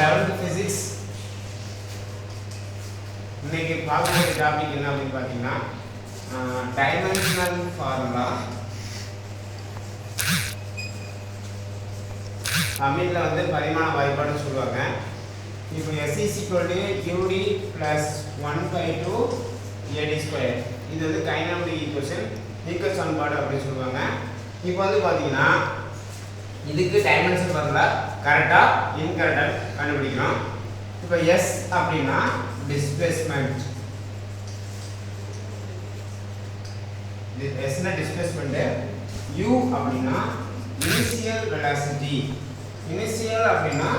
11th physics இன்னைக்கு பார்க்கக்கூடிய topic என்ன அப்படின்னு பார்த்தீங்கன்னா டைமென்ஷனல் ஃபார்முலா. தமிழில் வந்து பரிமாண வாய்ப்பாடுன்னு சொல்லுவாங்க. இப்போ S is equal to QD plus 1/2 AD². இது வந்து கைனமெட்டிக் ஈக்குவேஷன், ஈக்குவல் சமன்பாடு அப்படின்னு சொல்லுவாங்க. இப்போ வந்து பார்த்தீங்கன்னா இதுக்கு டைமென்ஷன் ஃபார்முலா கரெக்டாக இன்கரெக்டாக கண்டுபிடிக்கணும். இப்போ S அப்படின்னா டிஸ்பிளேஸ்மெண்ட், எஸ்னா டிஸ்பிளேஸ்மெண்ட், U அப்படின்னா இனிஷியல் வெலாசிட்டி, இனிஷியல் அப்படின்னா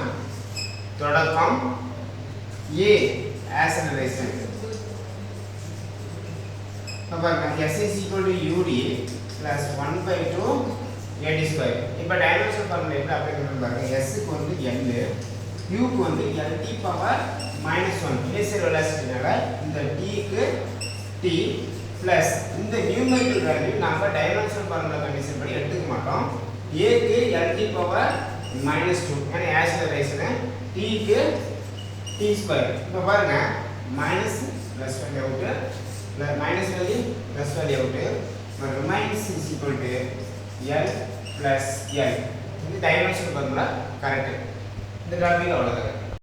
தொடக்கம், A ஆக்ஸலரேஷன். பாருங்க S is equal to UD plus 1/2 AD². இப்போ டைமென்ஷன் ஃபார்முலா எப்படி அப்ளை பண்ணனும் பாருங்க. S க்கு வந்து L, U க்கு வந்து LT பவர் -1 இனிஷியல் வெலாசிட்டினால இந்த T க்கு T பிளஸ் இந்த நியூமெரிக்கல் வேல்யூ நாம டைமென்ஷனல் ஃபார்முலா கண்டிஷன் படி எடுத்துக்க மாட்டோம். A க்கு LT பவர் -2 يعني ஆக்ஸலரேஷன், T க்கு T². இப்போ பாருங்க minus plus value out, minus value plus value out, remains is equal to L plus L. இது டைமென்ஷனல் ஃபார்முலா கரெக்ட். இந்த டாபிக் அவ்வளவுதான்.